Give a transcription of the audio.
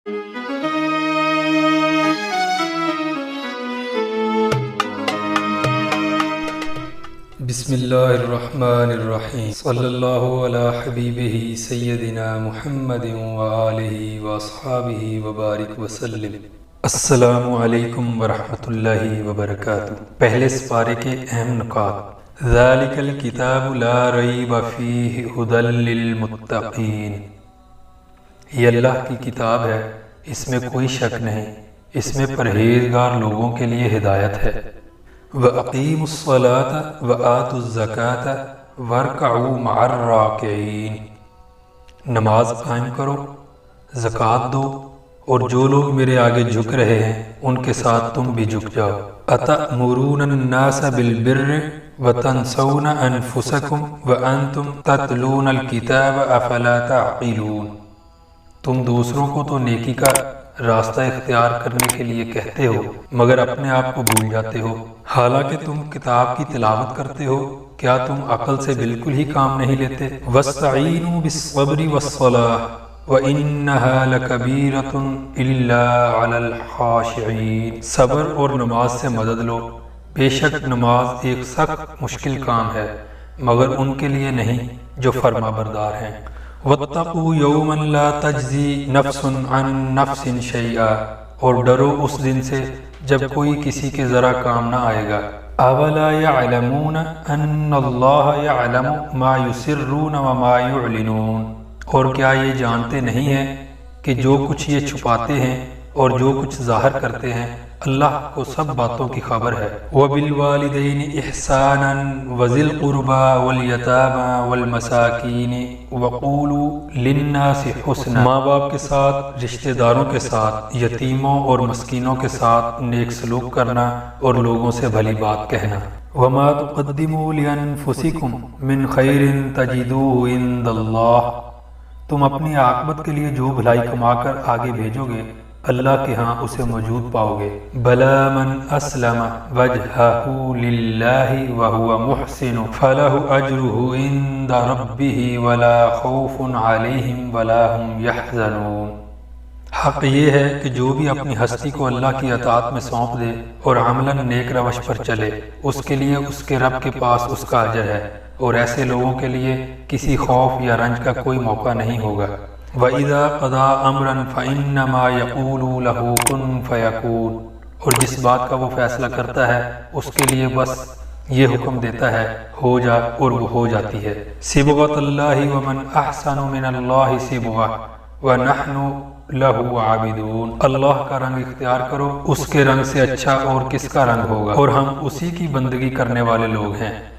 بسم اللہ الرحمن الرحیم صلی اللہ علی حبیبہ سیدنا محمد وآلہ واصحابہ وبارک وسلم۔ السلام علیکم ورحمۃ اللہ وبرکاتہ۔ پہلے سپارے کے اہم نکات۔ ذالک الکتاب لا ریب فیہ ھدی للمتقین۔ یہ اللہ کی کتاب ہے، اس میں کوئی شک نہیں، اس میں پرہیزگار لوگوں کے لیے ہدایت ہے۔ وَأَقِیمُوا الصَّلَاةَ وَآتُوا الزَّکَاةَ وَارْکَعُوا مَعَ الرَّاکِعِینَ۔ نماز قائم کرو، زکوٰۃ دو، اور جو لوگ میرے آگے جھک رہے ہیں ان کے ساتھ تم بھی جھک جاؤ۔ أَتَأْمُرُونَ النَّاسَ بِالْبِرِّ وَتَنْسَوْنَ أَنفُسَكُمْ وَأَنْتُمْ تَتْلُونَ الْكِتَابَ أَفَلَا تَعْقِلُونَ۔ تم دوسروں کو تو نیکی کا راستہ اختیار کرنے کے لیے کہتے ہو مگر اپنے آپ کو بھول جاتے ہو، حالانکہ تم کتاب کی تلاوت کرتے ہو، کیا تم عقل سے بالکل ہی کام نہیں لیتے؟ وَاسْتَعِینُوا بِالصَّبْرِ وَالصَّلَاةِ وَإِنَّهَا لَكَبِیرَةٌ إِلَّا عَلَى الْخَاشِعِینَ۔ صبر اور نماز سے مدد لو، بے شک نماز ایک سخت مشکل کام ہے مگر ان کے لیے نہیں جو فرما بردار ہیں۔ وَاتَّقُوا يَوْمًا لَا تَجْزِي نَفْسٌ عَن نَفْسٍ شَيْئًا، اور ڈرو اس دن سے جب کوئی کسی کے ذرا کام نہ آئے گا۔ أَوَلَا يَعْلَمُونَ أَنَّ اللَّهَ يَعْلَمُ مَا يُسِرُّونَ وَمَا يُعْلِنُونَ۔ اور کیا یہ جانتے نہیں ہیں کہ جو کچھ یہ چھپاتے ہیں اور جو کچھ ظاہر کرتے ہیں اللہ کو سب باتوں کی خبر ہے۔ وَبِالْوَالِدَيْنِ إِحْسَانًا وَذِي الْقُرْبَى وَالْيَتَامَى وَالْمَسَاكِينِ وَقُولُوا لِلنَّاسِ حُسْنًا۔ ماں باپ کے ساتھ، رشتہ داروں کے ساتھ، یتیموں اور مسکینوں کے ساتھ نیک سلوک کرنا اور لوگوں سے بھلی بات کہنا۔ وَمَا تُقَدِّمُوا لِأَنفُسِكُم مِّن خَيْرٍ تَجِدُوهُ عِندَ اللَّهِ۔ تم اپنی عاقبت کے لیے جو بھلائی کما کر آگے بھیجو گے اللہ کے ہاں اسے موجود پاؤ گے۔ بَلَا مَنْ أَسْلَمَ وَجْهَهُ لِلَّهِ وَهُوَ مُحْسِنٌ فَلَهُ أَجْرُهُ عِندَ رَبِّهِ وَلَا خَوْفٌ عَلَيْهِمْ وَلَا هُمْ يَحْزَنُونَ۔ حق یہ ہے کہ جو بھی اپنی ہستی کو اللہ کی اطاعت میں سونپ دے اور عملاً نیک روش پر چلے، اس کے لیے اس کے رب کے پاس اس کا اجر ہے، اور ایسے لوگوں کے لیے کسی خوف یا رنج کا کوئی موقع نہیں ہوگا۔ وَإِذَا قَضَىٰ أَمْرًا فَإِنَّمَا يَقُولُ لَهُ كُن فَيَكُونُ۔ اور جس بات کا وہ فیصلہ کرتا ہے اس کے لیے بس یہ حکم دیتا ہے ہو جا، اور وہ ہو جاتی ہے۔ صِبْغَةَ اللَّهِ وَمَنْ أَحْسَنُ مِنَ اللَّهِ صِبْغَةً وَنَحْنُ لَهُ عَابِدُونَ۔ اللہ کا رنگ اختیار کرو، اس کے رنگ سے اچھا اور کس کا رنگ ہوگا، اور ہم اسی کی بندگی کرنے والے لوگ ہیں۔